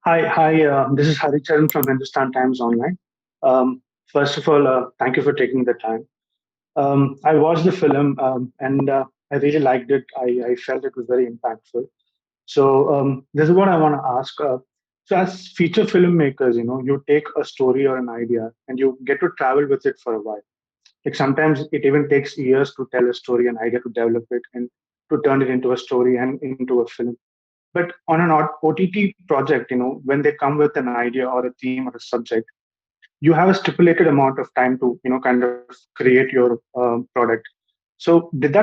Hi. This is Haricharan from Hindustan Times Online. First of all, thank you for taking the time. I watched the film and I really liked it. I felt it was very impactful. So this is what I want to ask. So as feature filmmakers, you take a story or an idea and you get to travel with it for a while. Like sometimes it even takes years to tell a story, an idea to develop it and to turn it into a story and into a film. But on an OTT project, when they come with an idea or a theme or a subject, you have a stipulated amount of time to, kind of create your product. So did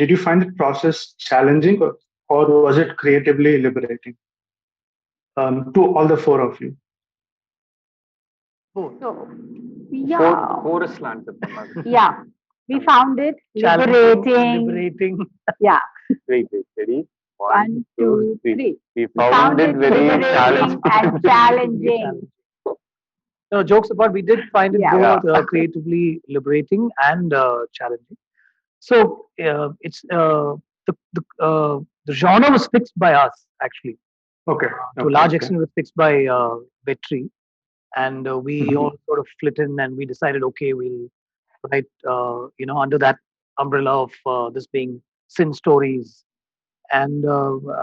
you find the process challenging or was it creatively liberating to all the four of you? Both. So, Four yeah, slant yeah, we found it Challenging, liberating. liberating. Yeah, Wait, ready? One, one, two, two, three. three. We We found found it it very liberating challenging. and challenging. No, jokes apart, we did find it Yeah. both Yeah. creatively liberating and challenging. So it's the genre was fixed by us actually. Okay. To a Okay. large Okay. extent, it was fixed by Vetri, and we Mhm. all sort of split in, and we decided, okay, we'll write, under that umbrella of this being Sin Stories, and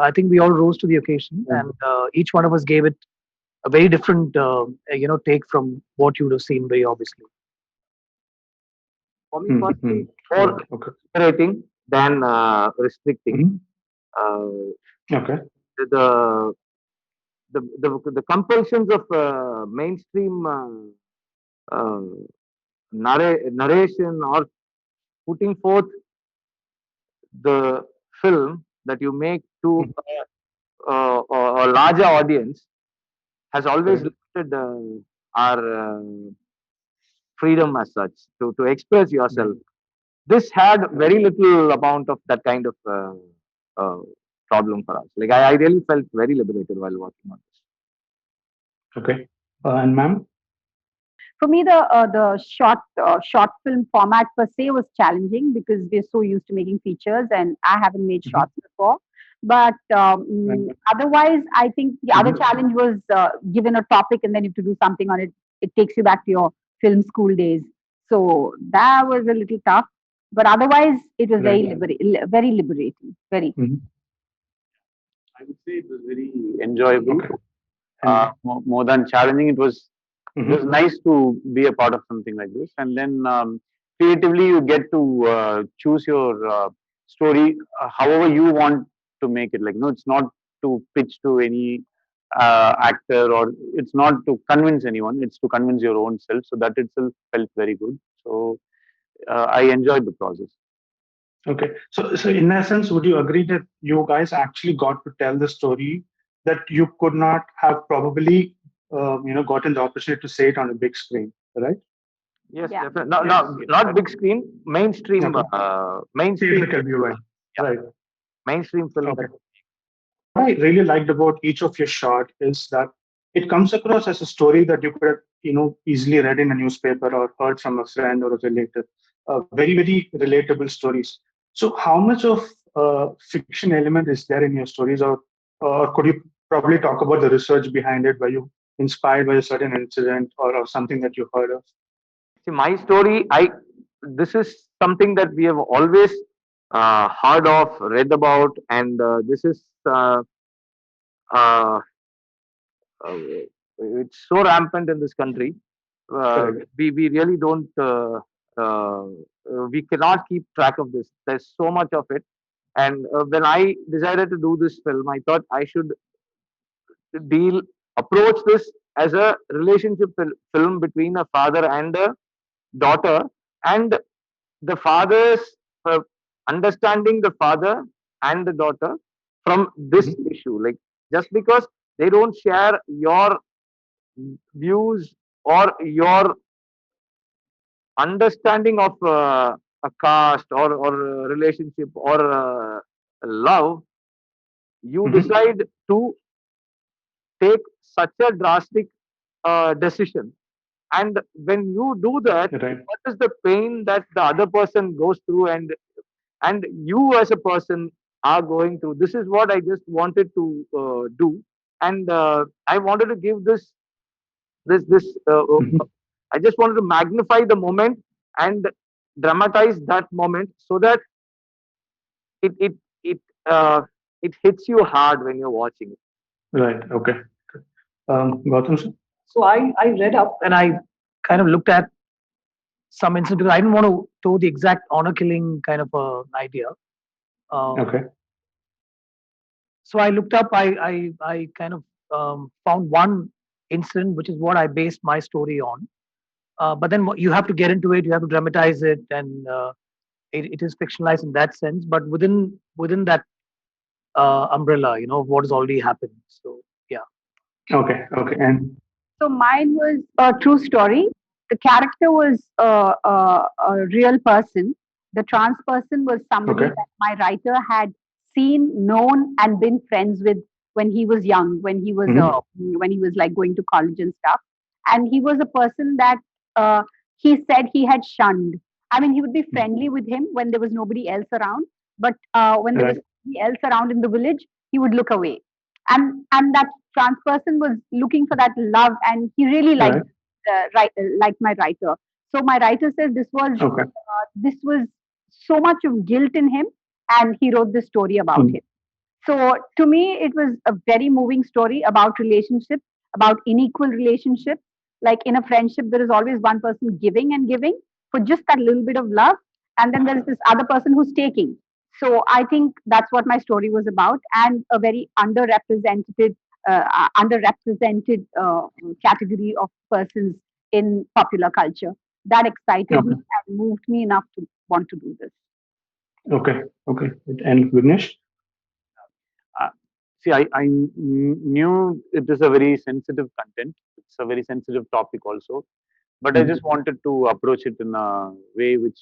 I think we all rose to the occasion, and each one of us gave it a very different, take from what you would have seen very obviously. For me, Mhm. personally, Okay. more Okay. liberating than restricting. Mhm. Uh, Okay. the, the compulsions of mainstream uh, narration or putting forth the film that you make to Mhm. a larger audience has always Correct. limited our freedom as such to express Yeah. yourself. This had very little amount of that kind of uh, problem for us. Like I really felt very liberated while working on this. Okay. And ma'am? For me, the short film format per se was challenging because we're so used to making features, and I haven't made Mhm. shorts before. But Right. otherwise, I think the other Mhm. challenge was given a topic and then you have to do something on it. It takes you back to your film school days. So that was a little tough. But otherwise, it was Right. very liberating. Very. Mhm. I would say it was very enjoyable. Okay. And More than challenging, it was mhm. nice to be a part of something like this. And then creatively, you get to choose your story however you want to make it. Like, no, it's not to pitch to any actor or it's not to convince anyone. It's to convince your own self. So that itself felt very good. So I enjoyed the process. Okay. So in essence, would you agree that you guys actually got to tell the story that you could not have probably, gotten the opportunity to say it on a big screen, right? Yes, Yeah. definitely. Not big screen, Okay. mainstream Theatrical film. viewing. Yeah, Right. mainstream film. Okay. What I really liked about each of your short is that it comes across as a story that you could have, easily read in a newspaper or heard from a friend or a relative. Very, very relatable stories. So, how much of fiction element is there in your stories, or could you probably talk about the research behind it? Were you inspired by a certain incident or something that you heard of? See, my story, this is something that we have always heard of, read about, and this is uh, uh, it's so rampant in this country. Correct. We really don't we cannot keep track of this. There's so much of it, and when I decided to do this film, I thought I should deal approach this as a relationship film between a father and a daughter, and the father's uh, understanding the father and the daughter from this Mhm. issue. Like just because they don't share your views or your understanding of a caste or a relationship or love, you Mhm. decide to take such a drastic decision. And when you do that, Right. what is the pain that the other person goes through, and you as a person are going through? This is what I just wanted to do. and I wanted to give this Mhm. I just wanted to magnify the moment and dramatize that moment so that it it it uh, it hits you hard when you're watching it. Right. Okay. Gautam sir? So I read up and I kind of looked at some incidents because I didn't want to do the exact honor killing kind of idea. Um, Okay. so I looked up. I kind of found one incident which is what I based my story on. But then you have to get into it. You have to dramatize it, and it is fictionalized in that sense. But within that umbrella, what has already happened. So yeah. Okay. Okay. And So mine was a true story. The character was a real person. The trans person was somebody okay. that my writer had seen, known, and been friends with when he was young, Hmm. when he was like going to college and stuff. And he was a person that uh, he said he had shunned. I mean, he would be friendly with him when there was nobody else around, but when there was Right. somebody else around in the village, he would look away. And that trans person was looking for that love, and he really Right. liked my writer. So my writer says Okay. this was so much of guilt in him, and he wrote this story about Mm. him. So to me, it was a very moving story about relationships, about unequal relationships. Like in a friendship, there is always one person giving and giving for just that little bit of love, and then there's this other person who's taking. So I think that's what my story was about, and a very underrepresented category of persons in popular culture. That excited me Okay. and moved me enough to want to do this. Okay. Okay. And Vignesh? Uh, See, knew it is a very sensitive content. It's a very sensitive topic also, but I just Mm. wanted to approach it in a way which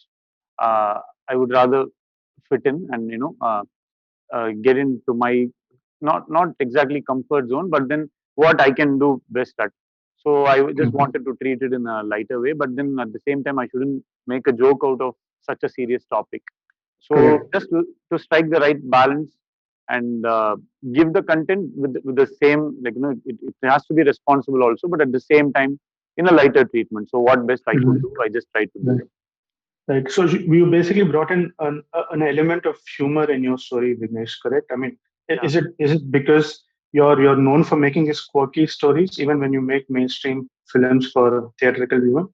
I would rather fit in and get into my not exactly comfort zone, but then what I can do best at. So just Mhm. wanted to treat it in a lighter way, but then at the same time I shouldn't make a joke out of such a serious topic. So Correct. just to strike the right balance and give the content with the same, like it has to be responsible also, but at the same time in a lighter treatment. So what best I could Mhm. do, I just tried to do Right. it. Right. So you basically brought in an element of humor in your story, Vignesh, correct? I mean, Yeah. is it because you're known for making these quirky stories even when you make mainstream films for theatrical viewing?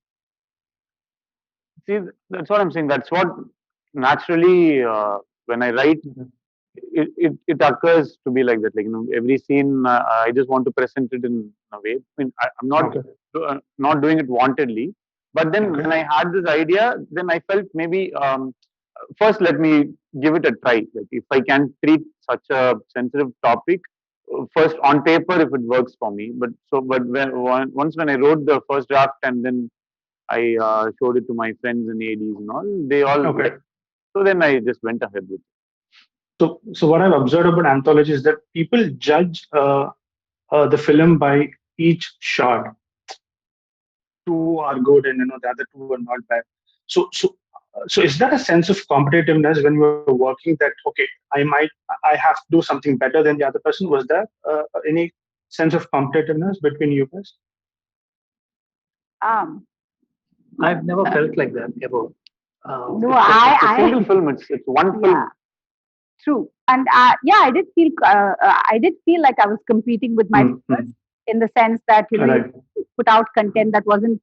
See, that's what I'm saying. That's what naturally when I write, Mhm. it occurs to be like that. Like every scene, I just want to present it in a way. I mean, I'm Okay. not doing it wantedly. But then Okay. when I had this idea, then I felt maybe first let me give it a try. Like if I can treat such a sensitive topic, first on paper if it works for me. But once when I wrote the first draft and then I showed it to my friends and ADs and all, they all Okay. liked. So then I just went ahead with it. So what I've observed about anthology is that people judge the film by each shot. Two are good, and the other two are not bad. So is there a sense of competitiveness when you're working that okay, I have to do something better than the other person? Was there any sense of competitiveness between you guys? Um, I've never felt like that ever. no, It's a single film. It's one yeah, film. true. And yeah, I did feel like I was competing with my peers Mm-hmm. in the sense that you Right. put out content that wasn't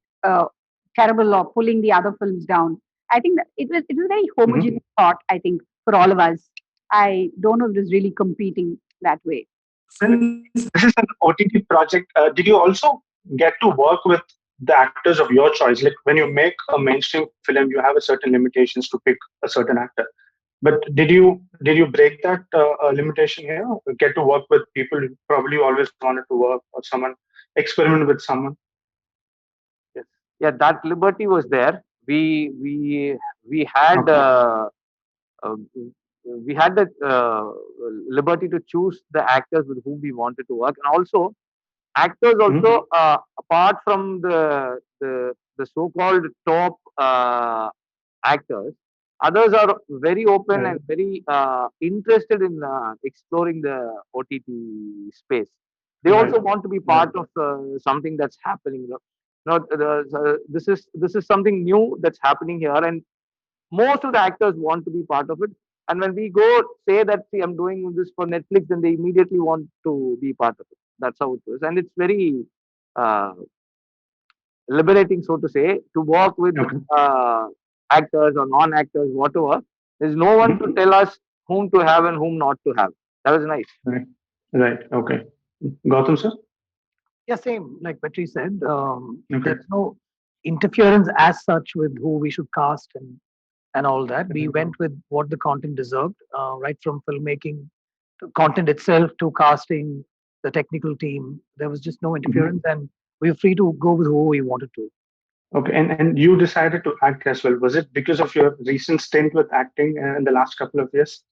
terrible or pulling the other films down. I think that it was very Mm-hmm. homogeneous thought. I think for all of us, I don't know if it was really competing that way. Since this is an OTT project, did you also get to work with the actors of your choice? Like when you make a mainstream film, you have a certain limitations to pick a certain actor. But did you break that limitation here? Get to work with people you probably always wanted to work, or someone experiment with someone. Yes. Yeah, that liberty was there. We had Okay. uh, we had the liberty to choose the actors with whom we wanted to work, and also actors Hmm. also apart from the so-called top actors, others are very open Right. and very interested in exploring the OTT space. They Right. also want to be Right. part of something that's happening. This is something new that's happening here, and most of the actors want to be part of it. And when we go say that, see, I'm doing this for Netflix, then they immediately want to be part of it. That's how it is, and it's very uh, liberating, so to say, to work with Okay. actors or non-actors, whatever. There's no one to Mhm. tell us whom to have and whom not to have. That was nice. Right. Right. Okay. Gautam, sir? Yeah, same. Like Petri said, Okay. there's no interference as such with who we should cast and all that. We Mhm. went with what the content deserved, right from filmmaking to content itself to casting, the technical team. There was just no Mhm. interference, and we were free to go with who we wanted to. Okay. And you decided to act as well. Was it because of your recent stint with acting in the last couple of years?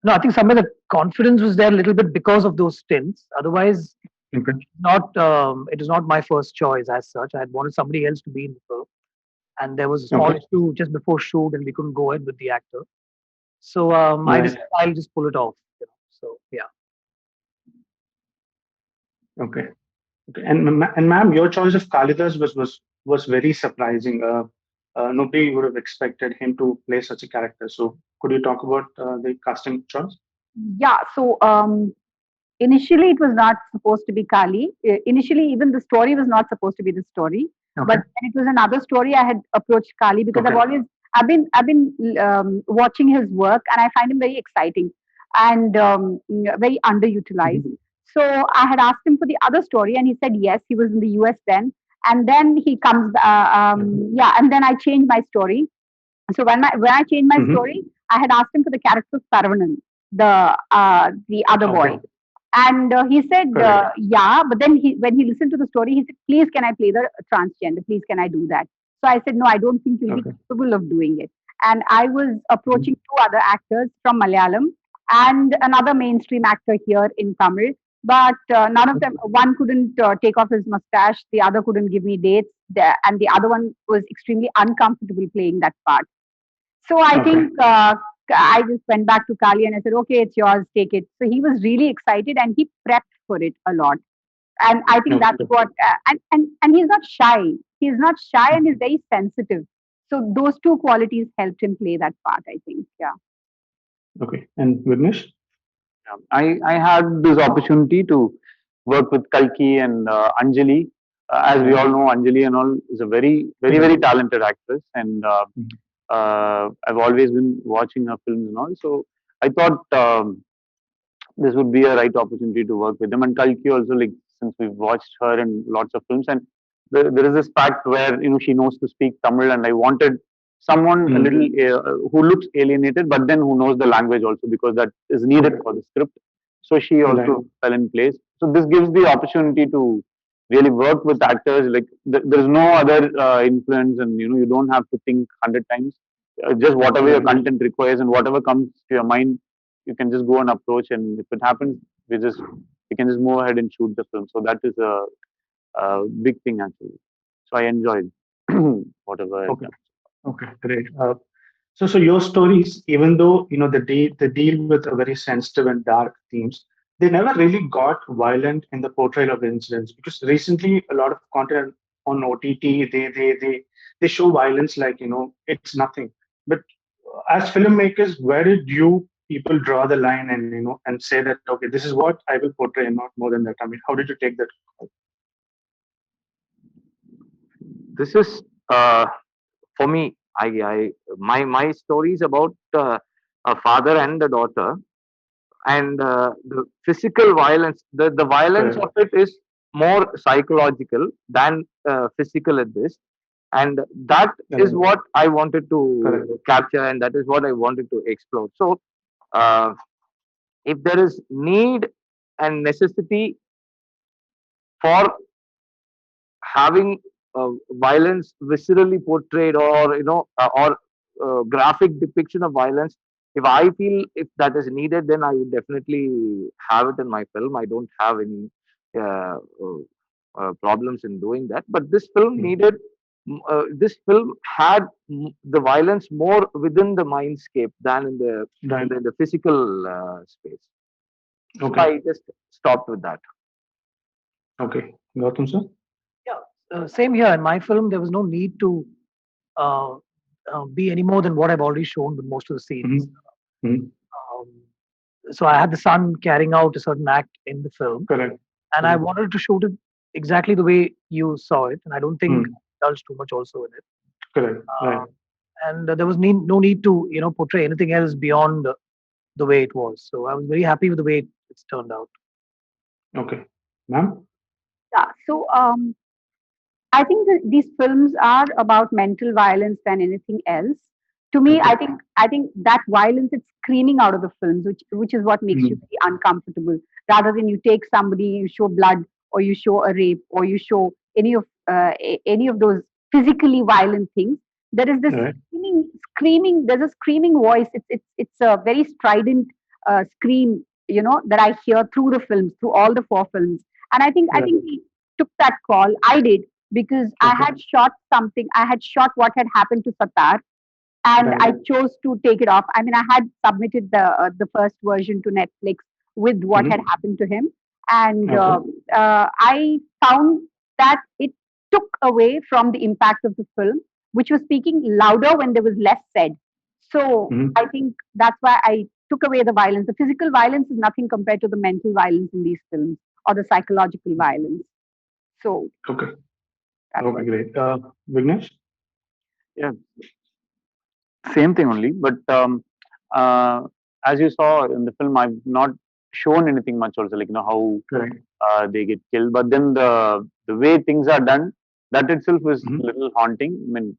No, I think somewhere the confidence was there a little bit because of those stints. Otherwise, Okay. not it was not my first choice as such. I had wanted somebody else to be in the film, and there was a small Okay. issue just before shoot, and we couldn't go ahead with the actor. So I Right. decided I'll just pull it off. So yeah. Okay. Okay. And ma'am, your choice of Kalidas was very surprising. Nobody would have expected him to play such a character. So could you talk about the casting choice? Yeah. So initially it was not supposed to be Kali. Initially, even the story was not supposed to be the story. Okay. But when it was another story, I had approached Kali because Okay. I've been watching his work and I find him very exciting and very underutilized. Mhm. So I had asked him for the other story and he said yes. He was in the US then, and then he comes. Yeah, and then I changed my story. So when I changed my Mhm. story, I had asked him for the character of Saravanan, the other boy, Okay. and he said Correct. yeah. But then when he listened to the story, he said, "Please, can I play the transgender? Please, can I do that?" So I said, "No, I don't think you'll be Okay. capable of doing it." And I was approaching Mhm. two other actors from Malayalam and another mainstream actor here in Tamil. But none of them, one couldn't take off his mustache, the other couldn't give me dates, and the other one was extremely uncomfortable playing that part. So I Okay. think I just went back to Kali and I said, okay, it's yours, take it. So he was really excited and he prepped for it a lot. And I think that's Okay. what, and he's not shy. He's not shy and he's very sensitive. So those two qualities helped him play that part, I think. Yeah. Okay. And Vignesh? Yeah. I had this opportunity to work with Kalki and Anjali. As we all know, Anjali and all is a very Correct. talented actress, and Mhm. I've always been watching her films and all. So I thought this would be a right opportunity to work with them. And Kalki also, like, since we've watched her in lots of films, and there is this fact where she knows to speak Tamil, and I wanted someone a Mm. little who looks alienated, but then who knows the language also, because that is needed Okay. for the script. So she Right. also fell in place. So this gives the opportunity to really work with actors. Like, there's no other influence, and you don't have to think 100 times. Just whatever your Right. content requires and whatever comes to your mind, you can just go and approach, and if it happens, we can just move ahead and shoot the film. So that is a big thing actually. So I enjoyed whatever I've Okay. done. Okay. Great. So your stories, even though they deal with a very sensitive and dark themes, they never really got violent in the portrayal of the incidents. Because recently, a lot of content on OTT, they show violence like it's nothing. But as filmmakers, where did you people draw the line and say that okay, this is what I will portray and not more than that? I mean, how did you take that? This is for me. My story is about a father and a daughter, and the physical violence. The violence Correct. of it is more psychological than physical at this, and that is Correct. what I wanted Correct. to capture, and that is what I wanted to explore. So uh, if there is need and necessity for having violence viscerally portrayed, or or graphic depiction of violence, if I feel if that is needed, then I would definitely have it in my film. I don't have any uh, problems in doing that, but this film Mm. needed this film had the violence more within the mindscape than in the Right. physical space. So Okay. I just stopped with that. Okay. Gautam sir? Yeah, same here. In my film, there was no need to uh, be any more than what I've already shown with most of the scenes. Mm-hmm. Mm-hmm. Um, so I had the son carrying out a certain act in the film, Correct. and I Correct. wanted to shoot it exactly the way you saw it, and I don't think Mm. I indulged too much also in it. Correct. Right. Uh, and there was no need to portray anything else beyond the way it was. So I was very happy with the way it's turned out. Okay. Ma'am? Yeah. So I think that these films are about mental violence than anything else. To me, Okay. I think that violence is screaming out of the films, which is what makes you Mm. very uncomfortable. Rather than you take somebody, you show blood, or you show a rape, or you show any of those physically violent things. There is this Right. screaming. There's a screaming voice. It's a very strident scream, that I hear through the films, through all the four films. And I Right. think we took that call. I did because I Okay. had shot something. I had shot what had happened to Satar, and Right. I chose to take it off. I mean, I had submitted the first version to Netflix with what had Mm-hmm. happened to him, and Okay. I found that it took away from the impact of the film, which was speaking louder when there was less said. So Mm-hmm. I think that's why I took away the violence. The physical violence is nothing compared to the mental violence in these films or the psychological violence. So Okay. that Okay, was. great. Vignesh? Yeah, same thing only. But uh, as you saw in the film, I've not shown anything much also, like how Correct. they get killed. But then the way things are done, that itself is Mm-hmm. a little haunting. I mean,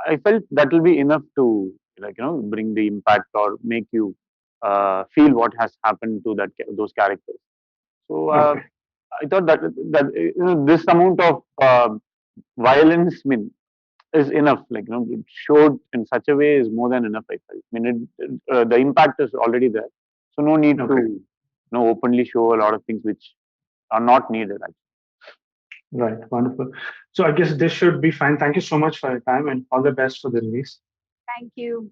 I felt that will be enough to bring the impact or make you feel what has happened to those characters. So Okay. I thought that this amount of violence, is enough. Showed in such a way is more than enough. I felt. The impact is already there, so no need to Okay. openly show a lot of things which are not needed. Right. Wonderful. So I guess this should be fine. Thank you so much for your time and all the best for the release. Thank you.